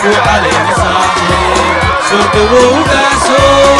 وعلينا صاحي صوت وقاسو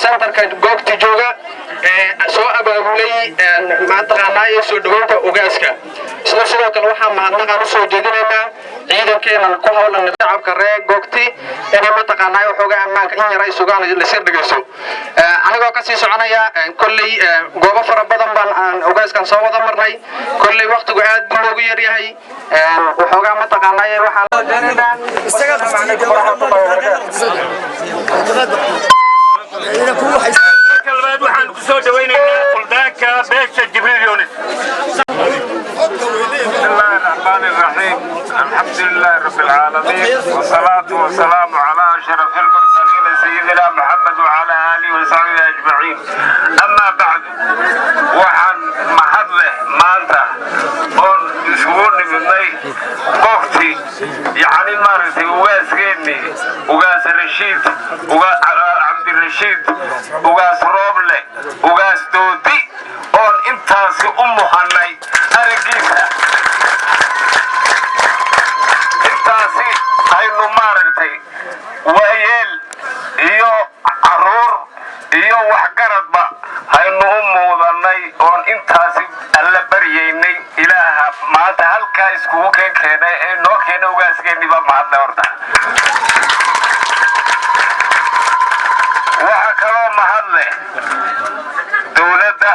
سنترka goobta jooga soo abaabulay maantaqaanaa soo dhawaynta ogaaska sidoo kale waxa mahadnaq soo jeedinaynaa ciidankeena ku hawlan shacabka reer goobti inay maantaqaanaa waxooga ammaanka in yar ay sugaan la sir dhigayso anigoo ka sii soconaya kolley goobo fara badan baan ogaaskan soo wada marnay kolley waqtigu aad buu loogu yar yahay waxoogaa mataqaanay waxaan ku soo dhawaynaynaa quldaanka beesha Jibriil Yunis. بسم الله الرحمن الرحيم الحمد لله رب العالمين والصلاة والسلام على أشرف المرسلين سيدنا محمد وعلى آله وصحبه أجمعين. أما بعد وحن محله مانتا on iskuuni midnay qofti yani maartay ugaasgeeni ugaas Rashiid ugaas Cabdi Rashiid ugaas Rooble ugaas Doodi on intaasi u muhanay arigiisa intaasi aynu maartay waayeel iyo caruur iyo wax garadba aynu u muudanay on intaasi alla bariyeynay ilaaha maanta halka isku keenay ee noo keenay ugaasgeeni ba mahad horta waxa kale mahad leh dawladda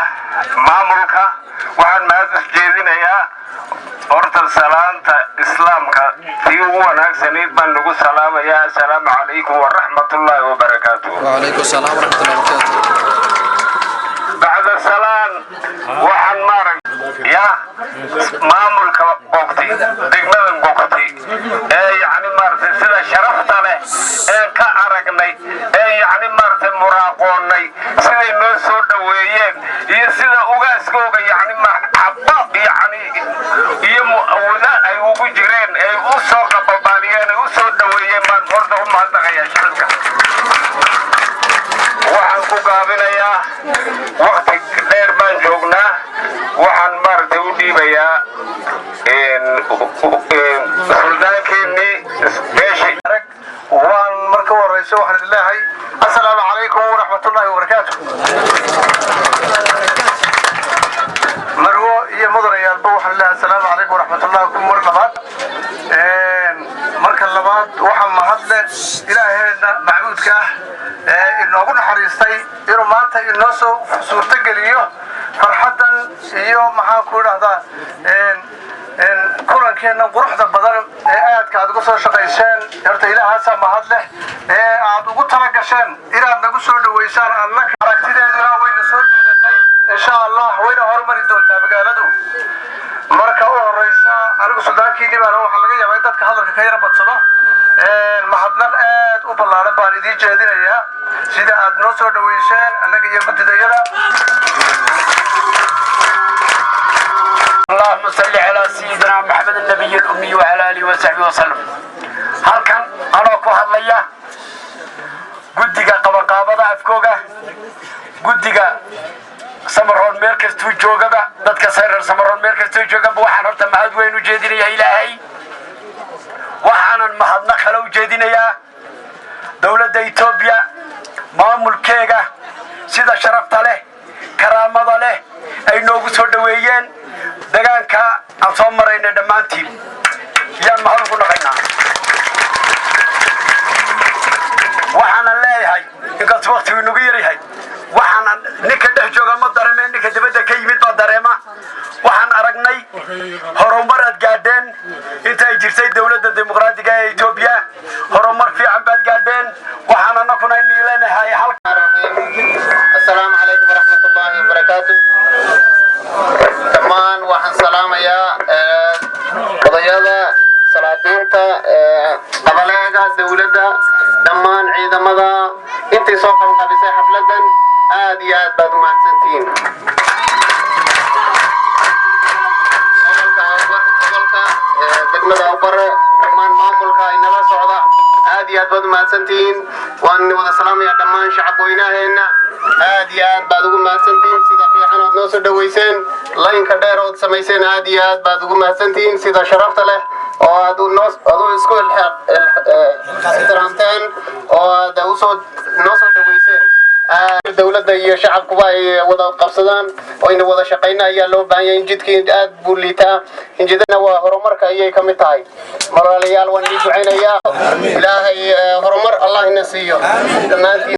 maamulka waxaan mahad jeedinayaa horta salaanta islaamka tii ugu wanaagsaneyd baan lagu salaamayaa assalaamu calaykum waraxmatullaahi wabarakaatuh. وعليكم السلام ورحمة الله وبركاته. بعد السلام waxaan maarag ya maamulka qofti degmada qofti yani maartay sida sharafta leh ka aragnay yani maartay muraaqoonay sida noo soo dhaweeyeen iyo sida ugaaskooga yani maxabba yani iyo muawada ay ugu jireen ay u soo qabaliyeen ay u soo dhaweeyeen baan horta u mahadnaqayaa shacabka. waxaan ku gaabinayaa waqti dheer baan joognaa waxaan maartay u dhiibayaa suldaankeenii beesha arag waan marka horeyso waxaan leeyahay assalaamu calaykum waraxmatullaahi wabarakaatuh. marwo iyo mudanayaalba waxaan leeyahay assalaamu calaykum waraxmatullaahi mar labaad marka labaad waxaan mahadle ilaaheena macbuudka ah inoogu naxariistay inuu maanta inoo soo suurtageliyo farxadan iyo maxaan ku idhahdaa kulankeena quruxda badan ee aadka aad uga soo shaqayseen horta ilaahaasaa mahad leh aad ugu tala gasheen inaad nagu soo dhaweysaan annaka aragtideeduna wayna soo jiidatay insha allah wayna horumari doontaa magaaladu. marka u horeysa anigu suldaankiini baan waxaa laga yaabaa in dadka hadalka ka yara badsado mahadnaq aad u ballaaran baan idiin jeedinayaa sida aad noo soo dhaweyseen annaga iyo guddidayada. اللهم صل على سيدنا محمد النبي الأمي وعلى آله وصحبه وسلم. هل كان أنا أكو هالليا قديك قبضة أفكوجا قديك سمرون مركز توجوجا ضد كسر سمرون مركز توجوجا بوحنا هرت معد وين وجدنا يا إلهي وحنا المحضنا خلو جدنا يا دولة إثيوبيا ما ملكيجا سيدا شرفت له كرامة له أي نوع سود ويان دعان كا أصمرين دمانتي يان مهرب نقينا وحنا لا هاي يقص وقت ونغيري هاي وحنا نكده جوجا ما درمين نكده بده كيميت درما وحنا أرجني هرمرات قادين أنت جرسي دولة الديمقراطية إثيوبيا هرمر في عباد قادين وحنا نكون نيلنا هاي حلقة. السلام عليكم ورحمة الله وبركاته. كمان وحن سلام يا قضية salaadiinta qabaleega dawladda dhammaan ciidamada intii soo qabanqaabisay xafladan aad iyo aad baad u mahadsantihiin. gobolka degmada Awbare dhammaan maamulka ay nala socda aad iyo aad baad u mahadsantihiin. waan wada salaamayaa dhammaan shacab weynaheena aad iyo aad baad ugu mahadsantihiin sida fiican ood noo soo dhaweyseen laynka dheer ood samayseen aad iyo aad baad ugu mahadsantihiin sida sharafta leh oo aad isku ixtiraamteen oo aad noo soo dhaweyseen. dawladda iyo shacabkuba ay wada qabsadaan oo ayna wada shaqayna ayaa loo baahan yahay. jidkii aad buu liitaa injidana waa horumarka ayay ka mid tahay. walaalayaal waan idin ducaynayaa ilaahay horumar allah ina siiyo dhammaantiin.